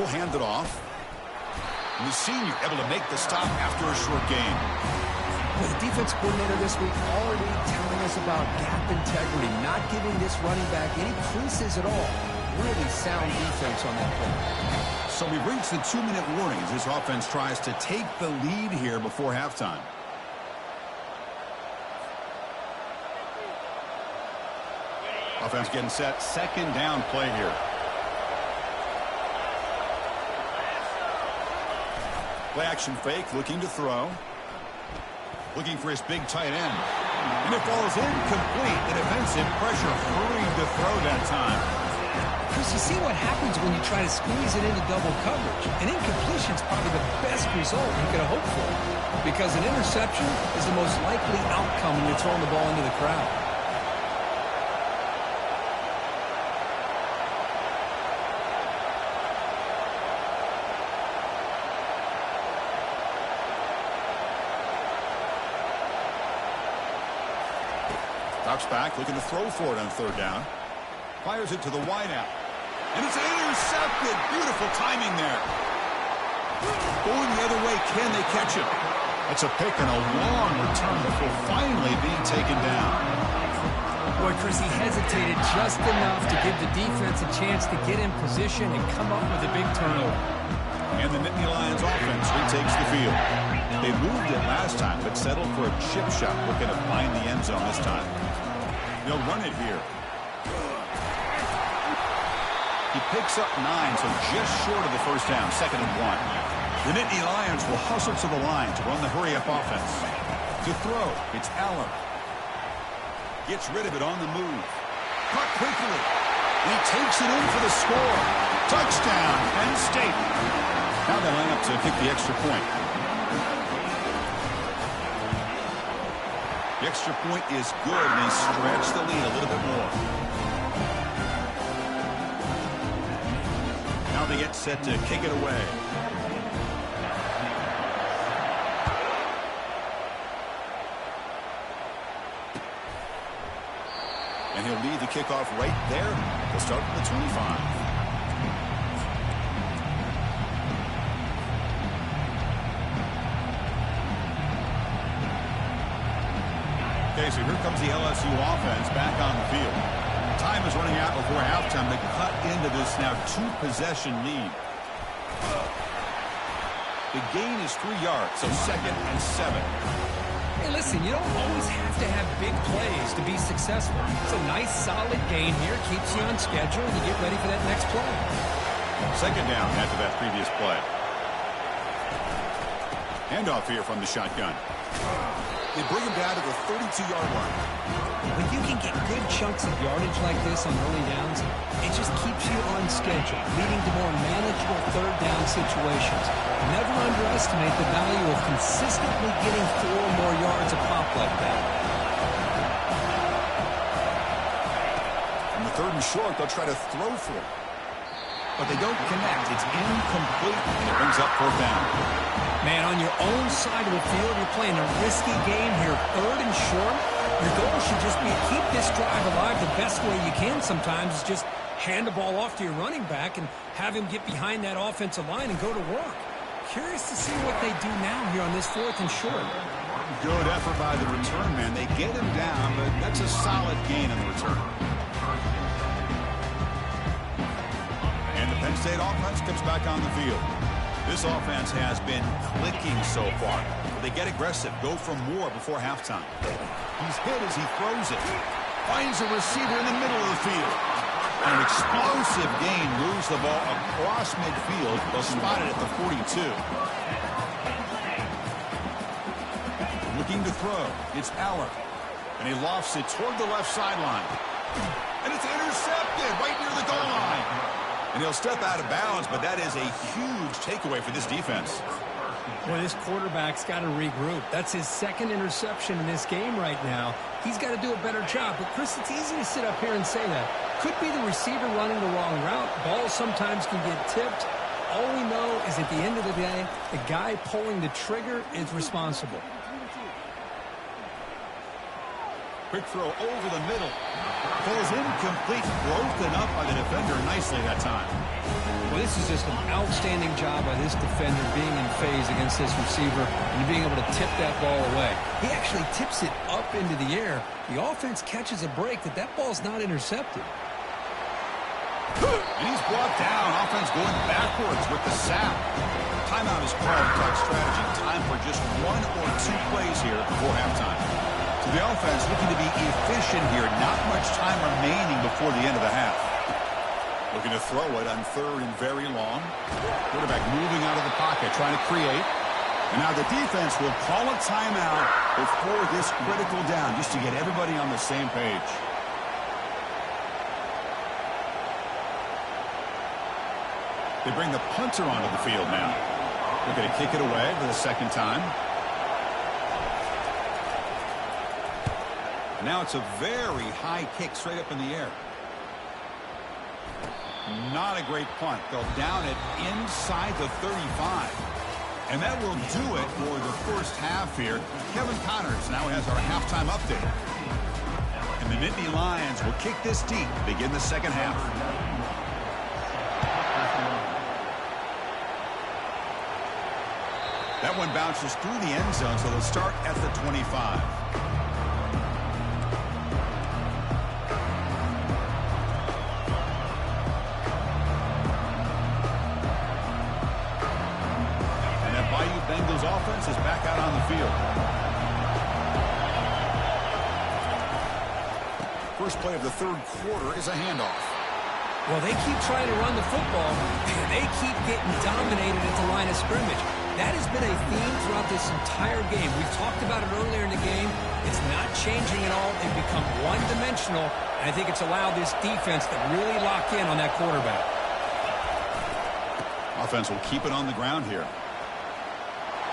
He'll hand it off. And the senior able to make the stop after a short gain. Well, the defense coordinator this week already telling us about gap integrity, not giving this running back any creases at all. Really sound defense on that play. So we've reached the 2-minute warning as this offense tries to take the lead here before halftime. Offense getting set. Second down play here. Play action fake, looking to throw. Looking for his big tight end. And it falls incomplete. The defensive pressure hurrying to throw that time. Chris, you see what happens when you try to squeeze it into double coverage. An incompletion is probably the best result you could have hoped for. Because an interception is the most likely outcome when you're throwing the ball into the crowd. Drops back, looking to throw for it on third down. Fires it to the wideout. And it's intercepted. Beautiful timing there. Going the other way, can they catch him? It's a pick and a long return before finally being taken down. Boy, Chris, he hesitated just enough to give the defense a chance to get in position and come up with a big turnover. And the Nittany Lions offense retakes the field. They moved it last time, but settled for a chip shot, looking to find the end zone this time. They'll run it here. He picks up 9, so just short of the first down, 2nd and 1. The Nittany Lions will hustle to the line to run the hurry-up offense. To throw, it's Allen. Gets rid of it on the move. Caught quickly. And he takes it in for the score. Touchdown, Penn State. Now they line up to kick the extra point. The extra point is good, and they stretch the lead a little bit more. Now they get set to kick it away. And he'll lead the kickoff right there. He'll start from the 25. Okay, so here comes the LSU offense back on the field. Time is running out before halftime. They cut into this now 2-possession lead. The gain is 3 yards, so 2nd and 7. Hey, listen, you don't always have to have big plays to be successful. It's a nice, solid gain here. Keeps you on schedule, and you get ready for that next play. 2nd down after that previous play. Handoff here from the shotgun. They bring him down to the 32-yard line. When you can get good chunks of yardage like this on early downs, it just keeps you on schedule, leading to more manageable third down situations. Never underestimate the value of consistently getting 4 or more yards a pop like that. On the 3rd and short, they'll try to throw for it. But they don't connect. It's incomplete, and it brings up 4th down. Man, on your own side of the field, you're playing a risky game here, 3rd and short. Your goal should just be to keep this drive alive the best way you can sometimes is just hand the ball off to your running back and have him get behind that offensive line and go to work. Curious to see what they do now here on this 4th and short. Good effort by the return man. They get him down, but that's a solid gain on the return. And the Penn State offense comes back on the field. This offense has been clicking so far. They get aggressive, go for more before halftime. He's hit as he throws it. Finds a receiver in the middle of the field. An explosive gain moves the ball across midfield. They'll spot it at the 42. Looking to throw. It's Allen. And he lofts it toward the left sideline. And it's intercepted right near the goal line. And he'll step out of bounds, but that is a huge takeaway for this defense. Boy, this quarterback's got to regroup. That's his 2nd interception in this game right now. He's got to do a better job. But, Chris, it's easy to sit up here and say that. Could be the receiver running the wrong route. Balls sometimes can get tipped. All we know is at the end of the day, the guy pulling the trigger is responsible. Quick throw over the middle. Falls incomplete. Broken up by the defender nicely that time. Well, this is just an outstanding job by this defender being in phase against this receiver and being able to tip that ball away. He actually tips it up into the air. The offense catches a break that ball's not intercepted. And he's brought down. Offense going backwards with the sack. Timeout is called to talk strategy. Time for just 1 or 2 plays here before halftime. So the offense looking to be efficient here. Not much time remaining before the end of the half. Looking to throw it on 3rd and very long. Quarterback moving out of the pocket, trying to create. And now the defense will call a timeout before this critical down, just to get everybody on the same page. They bring the punter onto the field now. They're going to kick it away for the 2nd time. And now it's a very high kick straight up in the air. Not a great punt. They'll down it inside the 35. And that will do it for the first half here. Kevin Connors now has our halftime update. And the Nittany Lions will kick this deep to begin the 2nd half. That one bounces through the end zone, so they'll start at the 25. And that Bayou Bengals offense is back out on the field. First play of the 3rd quarter is a handoff. Well, they keep trying to run the football, and they keep getting dominated at the line of scrimmage. That has been a theme throughout this entire game. We've talked about it earlier in the game. It's not changing at all. They've become one-dimensional, and I think it's allowed this defense to really lock in on that quarterback. Offense will keep it on the ground here.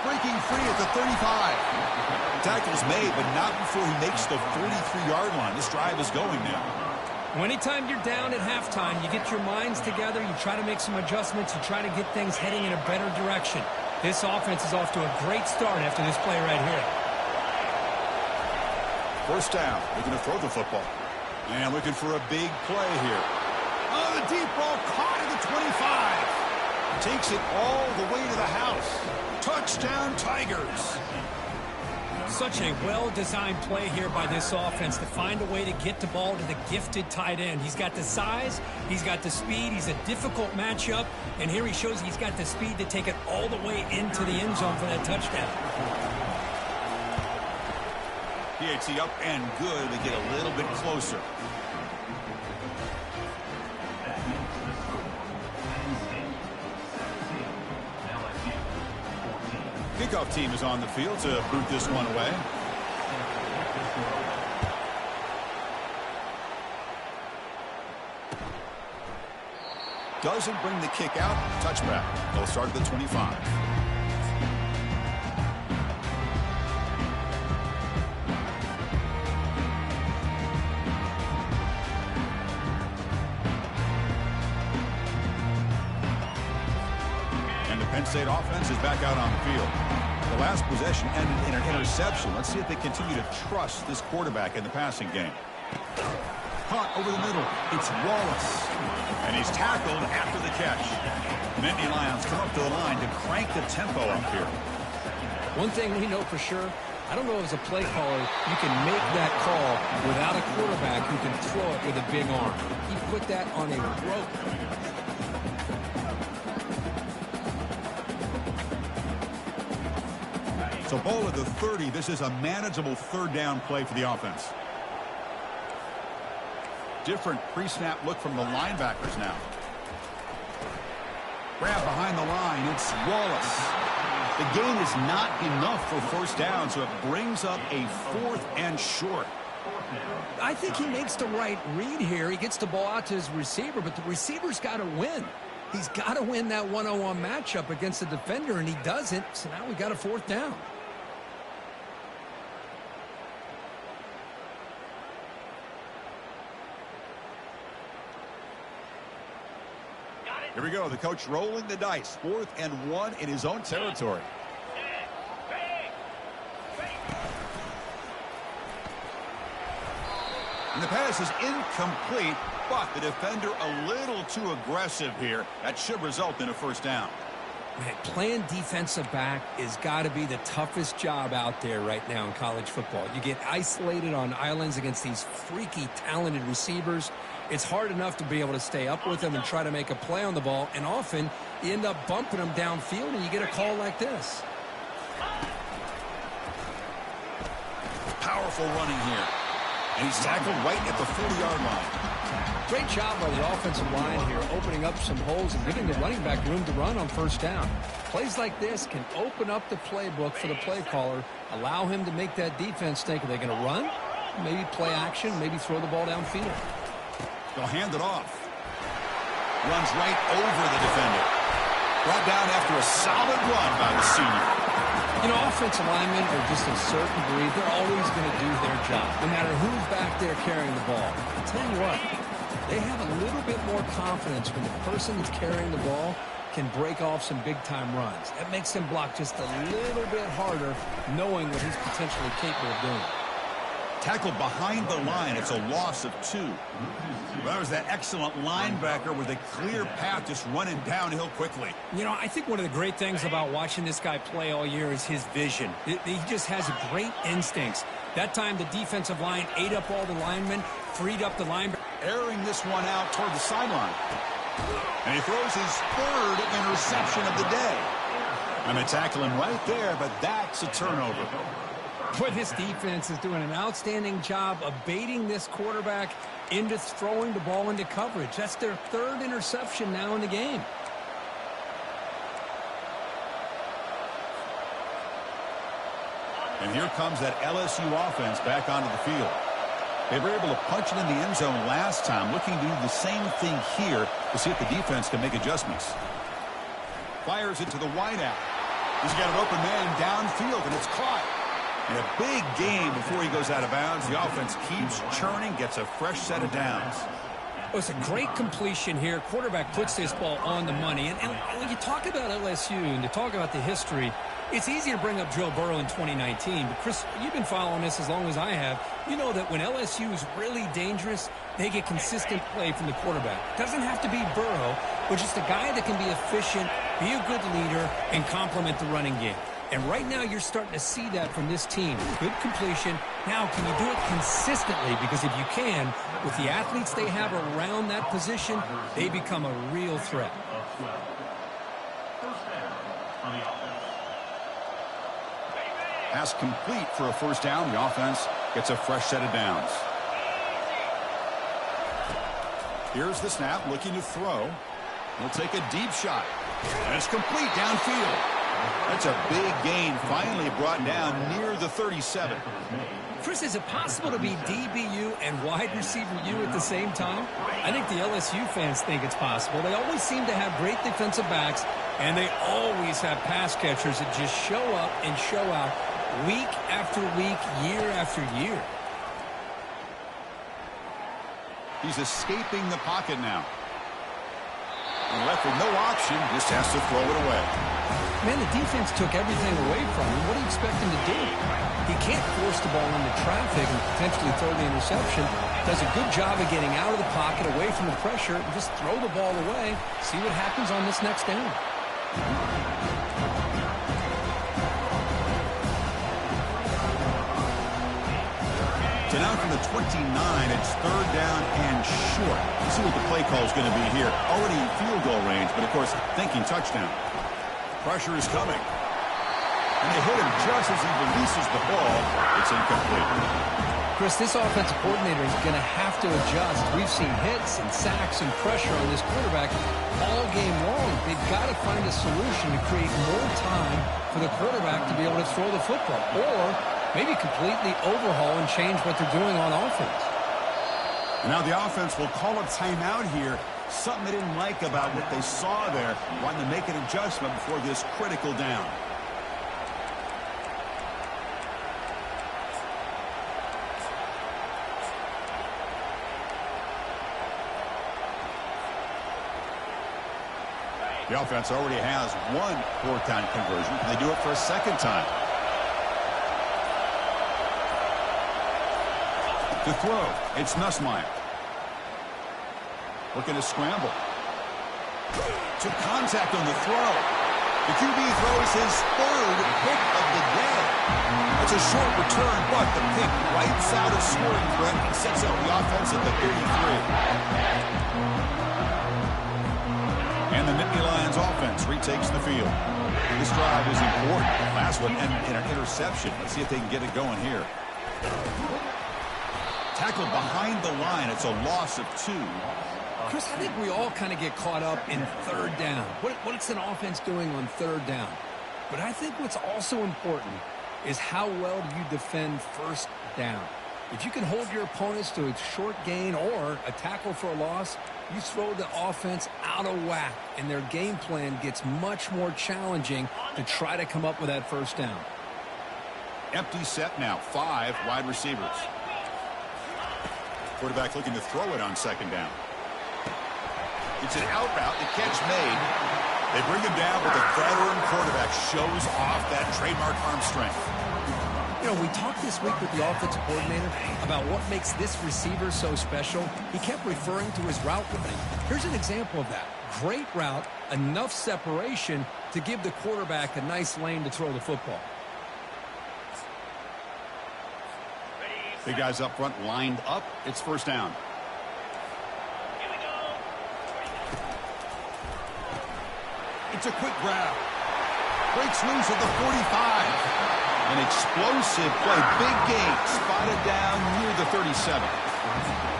Breaking free at the 35. Tackle's made, but not before he makes the 43-yard line. This drive is going now. Well, anytime you're down at halftime, you get your minds together, you try to make some adjustments, you try to get things heading in a better direction. This offense is off to a great start after this play right here. First down, looking to throw the football. And looking for a big play here. Oh, the deep ball caught at the 25. Takes it all the way to the house. Touchdown, Tigers. Such a well-designed play here by this offense to find a way to get the ball to the gifted tight end. He's got the size, he's got the speed, he's a difficult matchup, and here he shows he's got the speed to take it all the way into the end zone for that touchdown. PAT up and good. They get a little bit closer. Kickoff team is on the field to boot this one away. Doesn't bring the kick out. Touchback. They'll start at the 25. And the Penn State offense is back out on the field. The last possession ended in an interception. Let's see if they continue to trust this quarterback in the passing game. Caught over the middle. It's Wallace. And he's tackled after the catch. Nittany Lions come up to the line to crank the tempo up here. One thing we know for sure, I don't know as a play caller, you can make that call without a quarterback who can throw it with a big arm. He put that on a rope. So ball at the 30. This is a manageable 3rd down play for the offense. Different pre-snap look from the linebackers now. Grab behind the line. It's Wallace. The gain is not enough for first down, so it brings up a 4th and short. I think he makes the right read here. He gets the ball out to his receiver, but the receiver's got to win. He's got to win that one-on-one matchup against the defender, and he doesn't, so now we got a 4th down. Here we go. The coach rolling the dice. 4th and 1 in his own territory. And the pass is incomplete, but the defender a little too aggressive here. That should result in a first down. Man, playing defensive back has got to be the toughest job out there right now in college football. You get isolated on islands against these freaky, talented receivers. It's hard enough to be able to stay up with them and try to make a play on the ball, and often you end up bumping them downfield and you get a call like this. Powerful running here. And he's tackled right at the 40-yard line. Great job by the offensive line here, opening up some holes and giving the running back room to run on first down. Plays like this can open up the playbook for the play caller, allow him to make that defense think, are they going to run? Maybe play action, maybe throw the ball downfield. They'll hand it off. Runs right over the defender. Brought down after a solid run by the senior. You know, offensive linemen are just a certain breed. They're always going to do their job, no matter who's back there carrying the ball. I'll tell you what, they have a little bit more confidence when the person that's carrying the ball can break off some big-time runs. That makes him block just a little bit harder, knowing what he's potentially capable of doing. Tackled behind the line. It's a loss of 2. Well, that was that excellent linebacker with a clear path just running downhill quickly. You know, I think one of the great things about watching this guy play all year is his vision. He just has great instincts. That time the defensive line ate up all the linemen, freed up the linebacker. Airing this one out toward the sideline. And he throws his 3rd interception of the day. I'm going to tackle him right there, but that's a turnover. But this defense is doing an outstanding job of baiting this quarterback into throwing the ball into coverage. That's their 3rd interception now in the game. And here comes that LSU offense back onto the field. They were able to punch it in the end zone last time, looking to do the same thing here to see if the defense can make adjustments. Fires it to the wideout. He's got an open man downfield, and it's caught. And a big gain before he goes out of bounds. The offense keeps churning, gets a fresh set of downs. Well, it's a great completion here. Quarterback puts this ball on the money. And when you talk about LSU and to talk about the history, it's easy to bring up Joe Burrow in 2019. But, Chris, you've been following this as long as I have. You know that when LSU is really dangerous, they get consistent play from the quarterback. It doesn't have to be Burrow, but just a guy that can be efficient, be a good leader, and complement the running game. And right now you're starting to see that from this team. Good completion. Now, can you do it consistently? Because if you can, with the athletes they have around that position, they become a real threat. Pass complete for a first down. The offense gets a fresh set of downs. Here's the snap, looking to throw. He'll take a deep shot. And it's complete downfield. That's a big gain, finally brought down near the 37. Chris, is it possible to be DBU and wide receiver U at the same time? I think the LSU fans think it's possible. They always seem to have great defensive backs, and they always have pass catchers that just show up and show out week after week, year after year. He's escaping the pocket now. And left with no option, just has to throw it away. Man, the defense took everything away from him. What do you expect him to do? He can't force the ball into traffic and potentially throw the interception. Does a good job of getting out of the pocket, away from the pressure, and just throw the ball away. See what happens on this next down. So now from the 29, it's 3rd down and short. Let's see what the play call is going to be here. Already in field goal range, but of course thinking touchdown. Pressure is coming. And they hit him just as he releases the ball. It's incomplete. Chris, this offensive coordinator is going to have to adjust. We've seen hits and sacks and pressure on this quarterback all game long. They've got to find a solution to create more time for the quarterback to be able to throw the football. Or maybe completely overhaul and change what they're doing on offense. And now the offense will call a timeout here. Something they didn't like about what they saw there. Wanting to make an adjustment before this critical down. The offense already has one 4th down conversion. Can they do it for a second time? To throw, it's Nussmeier. Looking to scramble. To contact on the throw. The QB throws his third pick of the day. It's a short return, but the pick wipes out a scoring threat and sets up the offense at the 33. And the Nittany Lions offense retakes the field. This drive is important. Last one ended in an interception. Let's see if they can get it going here. Tackled behind the line. It's a loss of 2. Chris, I think we all kind of get caught up in third down. What's an offense doing on third down? But I think what's also important is how well do you defend first down. If you can hold your opponents to a short gain or a tackle for a loss, you throw the offense out of whack, and their game plan gets much more challenging to try to come up with that first down. Empty set now, 5 wide receivers. Quarterback looking to throw it on second down. It's an out route, the catch made. They bring him down, but the veteran quarterback shows off that trademark arm strength. You know, we talked this week with the offensive coordinator about what makes this receiver so special. He kept referring to his route running. Here's an example of that. Great route, enough separation to give the quarterback a nice lane to throw the football. Big guys up front lined up. It's first down. It's a quick grab. Breaks loose at the 45. An explosive play. Big gain. Spotted down near the 37.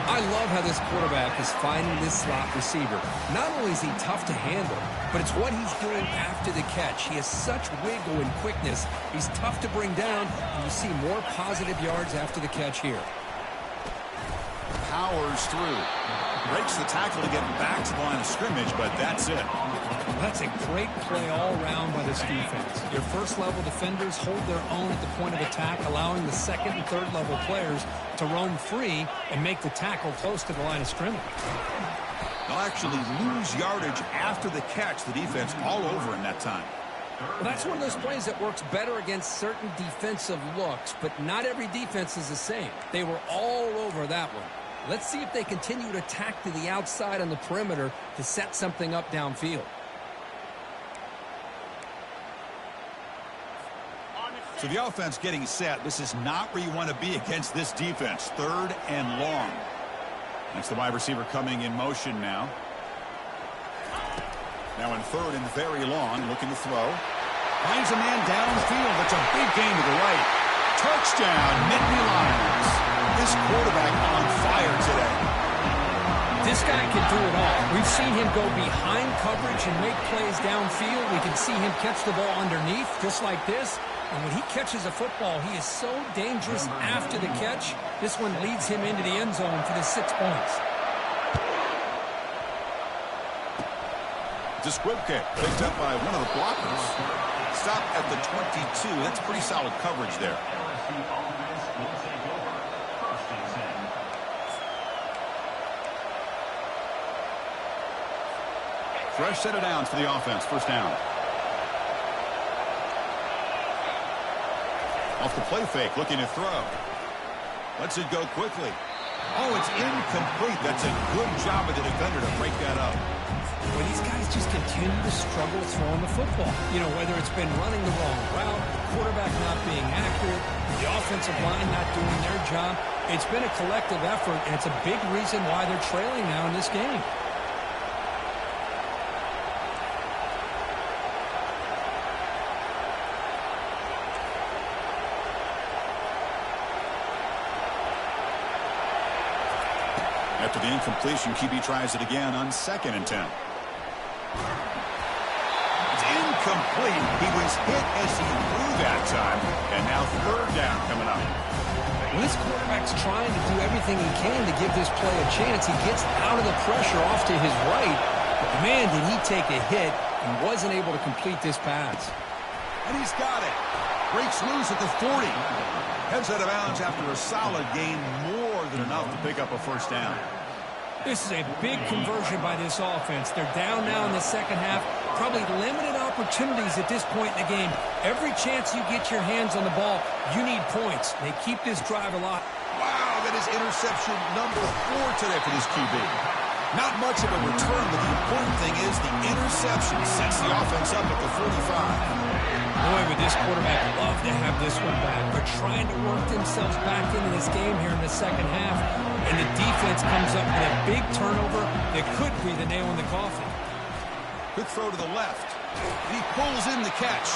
I love how this quarterback is finding this slot receiver. Not only is he tough to handle, but it's what he's doing after the catch. He has such wiggle and quickness. He's tough to bring down, and you see more positive yards after the catch here. Powers through. Breaks the tackle to get back to the line of scrimmage, but that's it. That's a great play all around by this defense. Your first-level defenders hold their own at the point of attack, allowing the second and third-level players to roam free and make the tackle close to the line of scrimmage. They'll actually lose yardage after the catch. The defense all over in that time. Well, that's one of those plays that works better against certain defensive looks, but not every defense is the same. They were all over that one. Let's see if they continue to attack to the outside on the perimeter to set something up downfield. So the offense getting set. This is not where you want to be against this defense. Third and long. That's the wide receiver coming in motion now. Now in third and very long, looking to throw. Finds a man downfield. That's a big gain to the right. Touchdown, Nittany Lions. This quarterback on fire today. This guy can do it all. We've seen him go behind coverage and make plays downfield. We can see him catch the ball underneath, just like this. And when he catches a football, he is so dangerous after the catch. This one leads him into the end zone for the 6 points. It's a squib kick picked up by one of the blockers. Stop at the 22. That's pretty solid coverage there. Fresh set of downs for the offense. First down. Off the play fake, looking to throw. Lets it go quickly. Oh, it's incomplete. That's a good job of the defender to break that up. Well, these guys just continue to struggle throwing the football. You know, whether it's been running the wrong route, the quarterback not being accurate, the offensive line not doing their job. It's been a collective effort, and it's a big reason why they're trailing now in this game. After the incompletion, QB tries it again on 2nd and 10. It's incomplete. He was hit as he threw that time, and now third down coming up. When this quarterback's trying to do everything he can to give this play a chance, he gets out of the pressure off to his right. But man, did he take a hit and wasn't able to complete this pass. And he's got it. Breaks loose at the 40. Heads out of bounds after a solid gain, more than enough to pick up a first down. This is a big conversion by this offense. They're down now in the second half. Probably limited opportunities at this point in the game. Every chance you get your hands on the ball, you need points. They keep this drive alive. Wow, that is interception number 4 today for this QB. Not much of a return, but the important thing is the interception sets the offense up at the 45. Boy, would this quarterback love to have this one back. They're trying to work themselves back into this game here in the second half, and the defense comes up with a big turnover that could be the nail in the coffin. Quick throw to the left. And he pulls in the catch.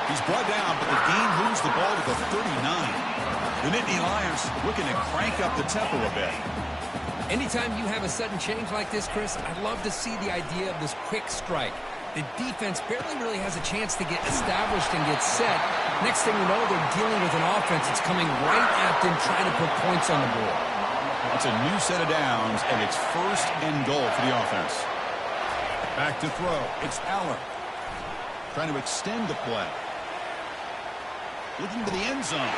He's brought down, but the game moves the ball to the 39. The Nittany Lions looking to crank up the tempo a bit. Anytime you have a sudden change like this, Chris, I'd love to see the idea of this quick strike. The defense barely really has a chance to get established and get set. Next thing you know, they're dealing with an offense that's coming right at them, trying to put points on the board. It's a new set of downs, and it's 1st and goal for the offense. Back to throw. It's Allen. Trying to extend the play. Looking to the end zone.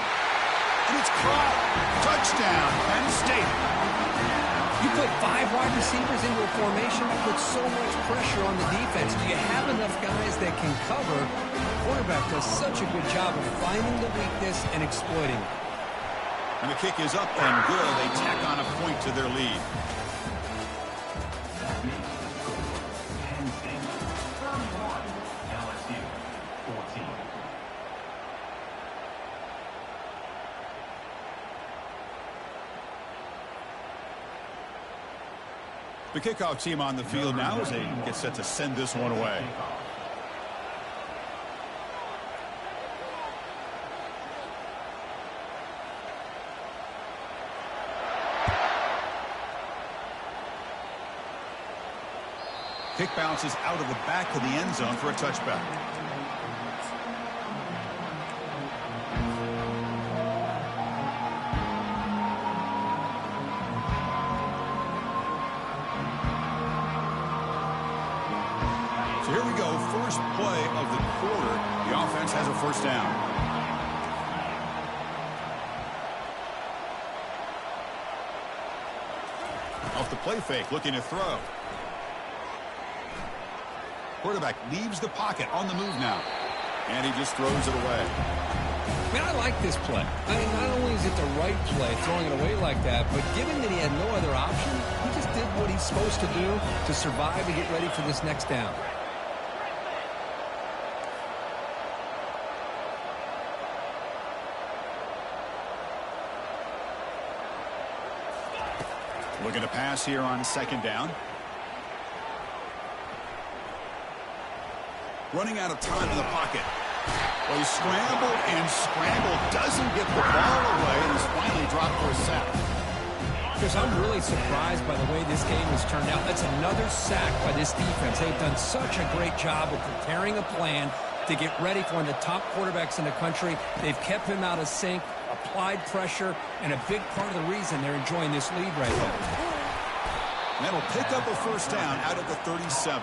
And it's caught. Touchdown, Penn State. You put 5 wide receivers into a formation, that puts so much pressure on the defense. Do you have enough guys that can cover? The quarterback does such a good job of finding the weakness and exploiting it. And the kick is up and good. They tack on a point to their lead. The kickoff team on the field now as they get set to send this one away. Kick bounces out of the back of the end zone for a touchback. Here we go, first play of the quarter. The offense has a first down. Off the play fake, looking to throw. Quarterback leaves the pocket on the move now. And he just throws it away. Man, I like this play. I mean, not only is it the right play, throwing it away like that, but given that he had no other option, he just did what he's supposed to do to survive and get ready for this next down. Looking to pass here on 2nd down. Running out of time in the pocket. Well, he scrambled and scrambled. Doesn't get the ball away and is finally dropped for a sack. Because I'm really surprised by the way this game has turned out. That's another sack by this defense. They've done such a great job of preparing a plan to get ready for one of the top quarterbacks in the country. They've kept him out of sync, applied pressure, and a big part of the reason they're enjoying this lead right now. And that'll pick up a first down out of the 37.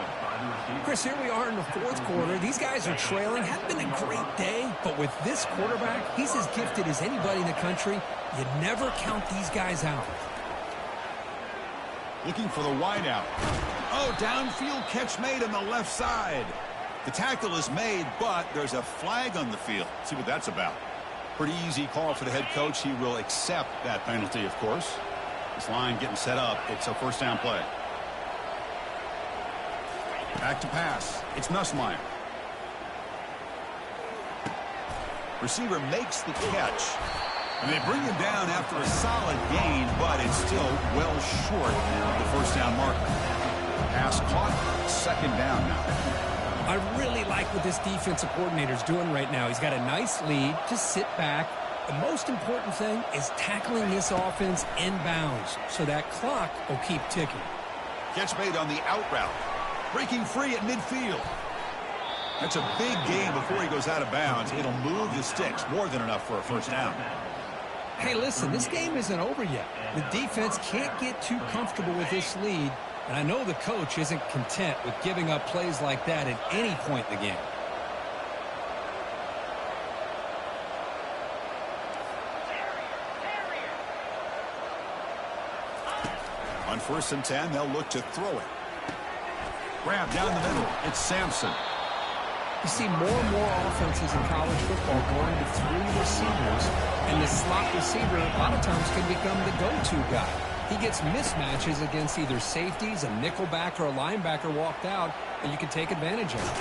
Chris, here we are in the 4th quarter. These guys are trailing. Hasn't been a great day, but with this quarterback, he's as gifted as anybody in the country. You never count these guys out. Looking for the wideout. Oh, downfield catch made on the left side. The tackle is made, but there's a flag on the field. See what that's about. Pretty easy call for the head coach. He will accept that penalty, of course. This line getting set up. It's a first down play. Back to pass. It's Nussmeier. Receiver makes the catch. And they bring him down after a solid gain, but it's still well short of the first down marker. Pass caught. 2nd down now. I really like what this defensive coordinator is doing right now. He's got a nice lead. Just sit back. The most important thing is tackling this offense inbounds so that clock will keep ticking. Catch made on the out route. Breaking free at midfield. That's a big gain before he goes out of bounds. It'll move the sticks. More than enough for a first down. Hey, listen, this game isn't over yet. The defense can't get too comfortable with this lead. And I know the coach isn't content with giving up plays like that at any point in the game. On 1st and 10, they'll look to throw it. Grab down the middle. It's Sampson. You see more and more offenses in college football going to 3 receivers, and the slot receiver a lot of times can become the go-to guy. He gets mismatches against either safeties, a nickelback, or a linebacker walked out, and you can take advantage of it.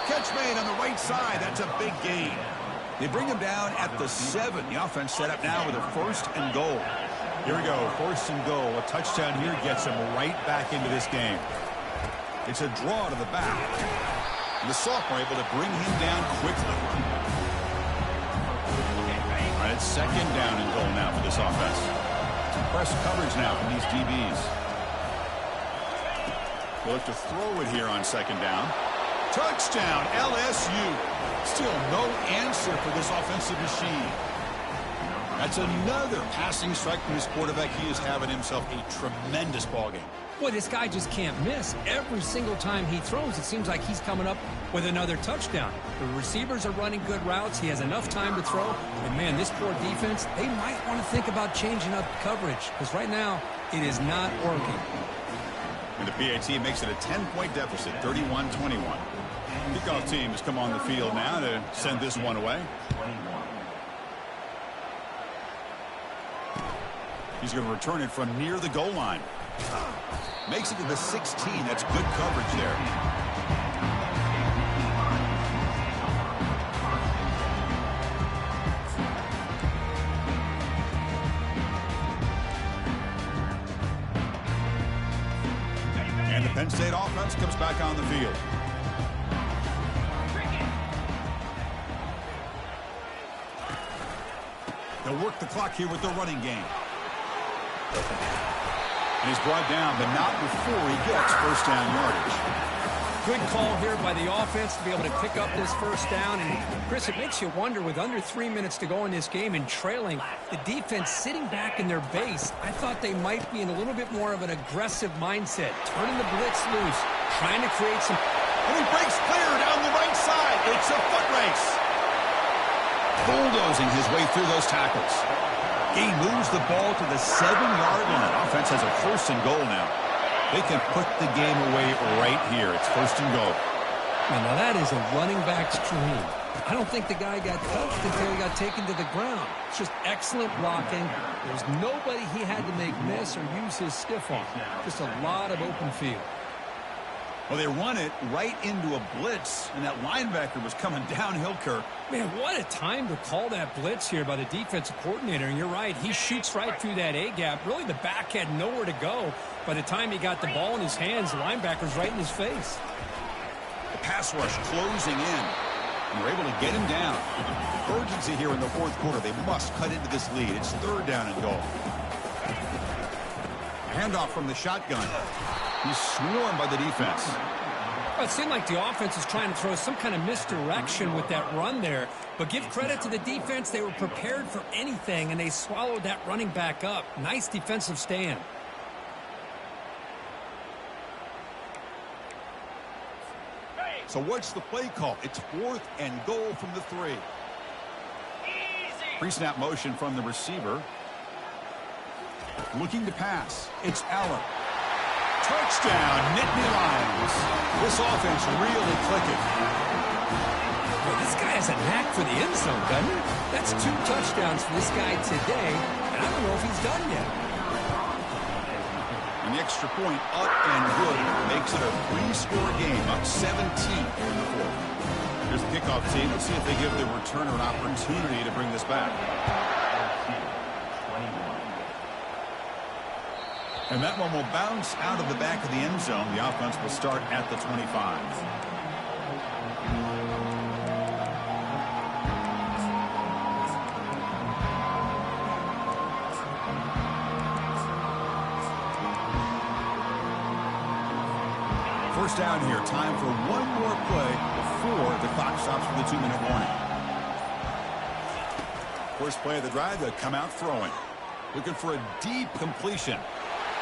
Catch made on the right side. That's a big gain. They bring him down at the 7. The offense set up now with a 1st and goal. Here we go, 1st and goal. A touchdown here gets him right back into this game. It's a draw to the back. And the sophomore able to bring him down quickly. All right, it's 2nd down and goal now for this offense. Press coverage now from these DBs. They'll look to throw it here on 2nd down. Touchdown, LSU. Still no answer for this offensive machine. That's another passing strike from his quarterback. He is having himself a tremendous ballgame. Boy, this guy just can't miss. Every single time he throws, it seems like he's coming up with another touchdown. The receivers are running good routes. He has enough time to throw. And, man, this poor defense, they might want to think about changing up coverage because right now it is not working. And the PAT makes it a 10-point deficit, 31-21. Kickoff team has come on the field now to send this one away. He's going to return it from near the goal line. Makes it to the 16. That's good coverage there. And the Penn State offense comes back on the field. They'll work the clock here with their running game. And he's brought down, but not before he gets 1st down yardage. Good call here by the offense to be able to pick up this 1st down. And, Chris, it makes you wonder with under 3 minutes to go in this game and trailing, the defense sitting back in their base, I thought they might be in a little bit more of an aggressive mindset, turning the blitz loose, trying to create some... And he breaks clear down the right side. It's a foot race. Bulldozing his way through those tackles. He moves the ball to the 7-yard line. Offense has a 1st and goal now. They can put the game away right here. It's 1st and goal. Now that is a running back's dream. I don't think the guy got touched until he got taken to the ground. It's just excellent blocking. There's nobody he had to make miss or use his stiff arm. Just a lot of open field. Well, they run it right into a blitz, and that linebacker was coming downhill, Kirk. Man, what a time to call that blitz here by the defensive coordinator. And you're right, he shoots right through that A-gap. Really, the back had nowhere to go. By the time he got the ball in his hands, the linebacker's right in his face. The pass rush closing in, and they're able to get him down. Urgency here in the 4th quarter. They must cut into this lead. It's 3rd down and goal. Handoff from the shotgun. He's swarmed by the defense. Well, it seemed like the offense is trying to throw some kind of misdirection with that run there. But give credit to the defense. They were prepared for anything, and they swallowed that running back up. Nice defensive stand. So what's the play call? It's 4th and goal from the 3. Pre-snap motion from the receiver. Looking to pass. It's Allen. Touchdown, Nittany Lions. This offense really clicking. Well, this guy has a knack for the end zone, doesn't he? That's 2 touchdowns for this guy today, and I don't know if he's done yet. And the extra point up and good makes it a 3-score game, up 17 here in the 4th. Here's the kickoff team. Let's see if they give the returner an opportunity to bring this back. And that one will bounce out of the back of the end zone. The offense will start at the 25. First down here. Time for one more play before the clock stops for the 2-minute warning. First play of the drive, they'll come out throwing. Looking for a deep completion.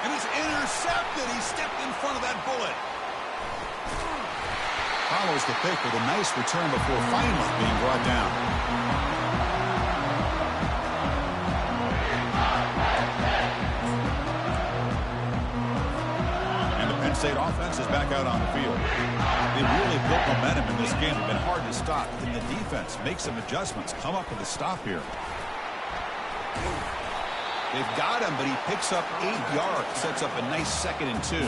And it's intercepted. He stepped in front of that bullet. Follows the pick with a nice return before finally being brought down. And the Penn State offense is back out on the field. They really built momentum in this game. It's been hard to stop. Can the defense make some adjustments, come up with a stop here? They've got him, but he picks up 8 yards, sets up a nice 2nd and 2.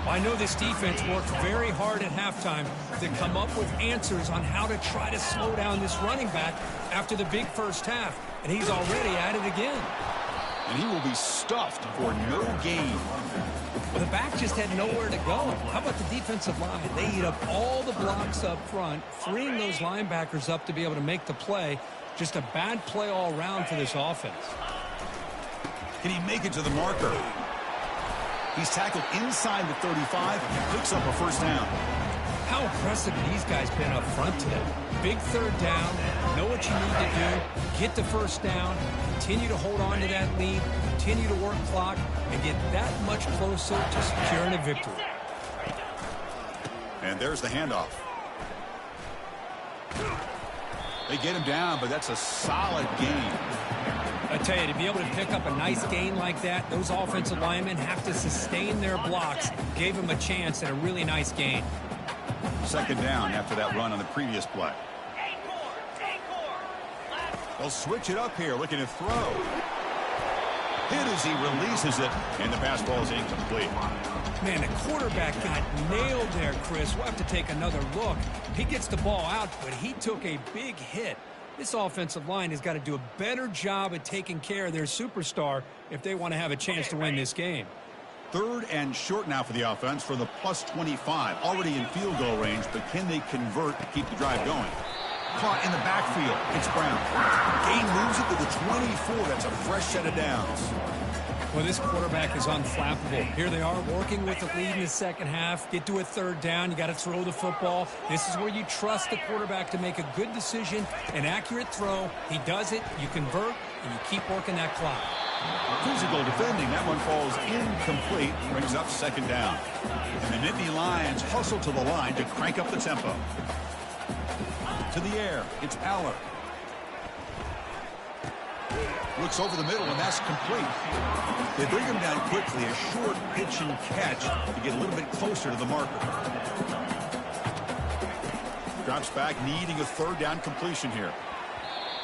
I know this defense worked very hard at halftime to come up with answers on how to try to slow down this running back after the big first half, and he's already at it again. And he will be stuffed for no gain. Well, the back just had nowhere to go. How about the defensive line? They eat up all the blocks up front, freeing those linebackers up to be able to make the play. Just a bad play all around for this offense. Can he make it to the marker? He's tackled inside the 35 and picks up a first down. How impressive these guys been up front today. Big third down, know what you need to do, get the first down, continue to hold on to that lead, continue to work clock, and get that much closer to securing a victory. And there's the handoff. They get him down, but that's a solid gain. I tell you, to be able to pick up a nice gain like that, those offensive linemen have to sustain their blocks. Gave him a chance at a really nice gain. 2nd down after that run on the previous play. They'll switch it up here, looking to throw. Hit as he releases it, and the pass ball is incomplete. Man, the quarterback got nailed there, Chris. We'll have to take another look. He gets the ball out, but he took a big hit. This offensive line has got to do a better job at taking care of their superstar if they want to have a chance to win this game. 3rd and short now for the offense for the plus 25. Already in field goal range, but can they convert to keep the drive going? Caught in the backfield. It's Brown. Gain moves it to the 24. That's a fresh set of downs. Well, this quarterback is unflappable. Here they are working with the lead in the second half. Get to a 3rd down. You got to throw the football. This is where you trust the quarterback to make a good decision, an accurate throw. He does it. You convert, and you keep working that clock. Physical defending. That one falls incomplete. Brings up 2nd down. And the Nittany Lions hustle to the line to crank up the tempo. To the air. It's Aller. Looks over the middle, and that's complete. They bring him down quickly. A short pitch and catch to get a little bit closer to the marker. Drops back, needing a 3rd down completion here.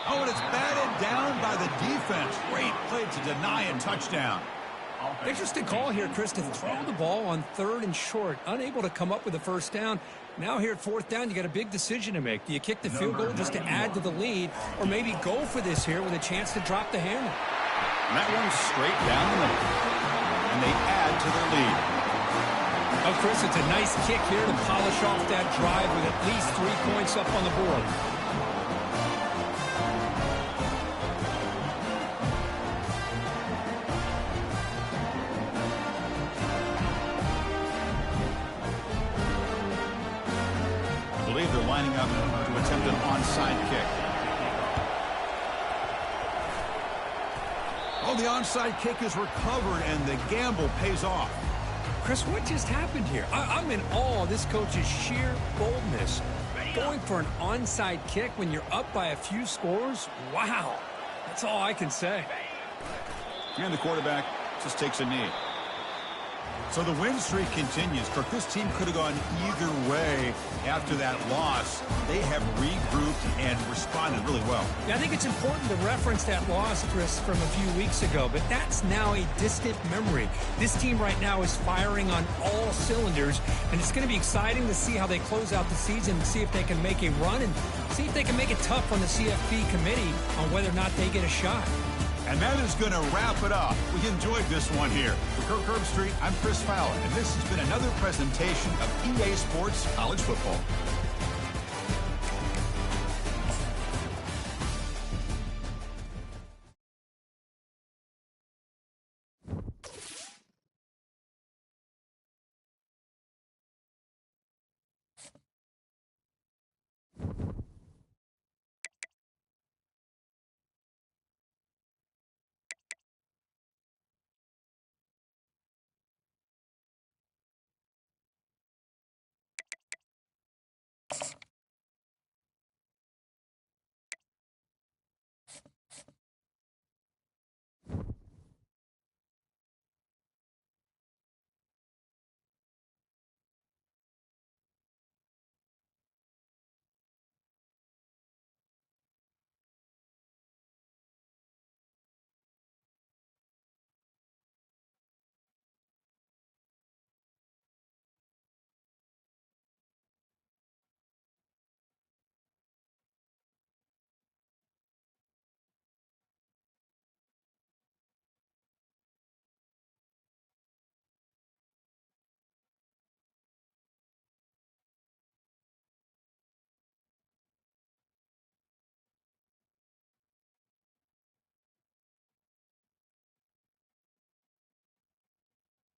Oh, and it's batted down by the defense. Great play to deny a touchdown. Interesting call here, Chris, to throw the ball on 3rd and short. Unable to come up with a first down. Now here at 4th down, you got a big decision to make. Do you kick the field goal just to add to the lead, or maybe go for this here with a chance to drop the hammer? And that one's straight down the middle. And they add to their lead. Oh, Chris, it's a nice kick here to polish off that drive with at least 3 points up on the board. I believe they're lining up to attempt an onside kick. Oh, the onside kick is recovered, and the gamble pays off. Chris, what just happened here? I'm in awe of this coach's sheer boldness. Going for an onside kick when you're up by a few scores? Wow. That's all I can say. And the quarterback just takes a knee. So the win streak continues. Kirk, this team could have gone either way after that loss. They have regrouped and responded really well. Yeah, I think it's important to reference that loss, Chris, from a few weeks ago, but that's now a distant memory. This team right now is firing on all cylinders, and it's going to be exciting to see how they close out the season and see if they can make a run and see if they can make it tough on the CFP committee on whether or not they get a shot. And that is going to wrap it up. We enjoyed this one here. For Kirk Herbstreit, I'm Chris Fowler, and this has been another presentation of EA Sports College Football.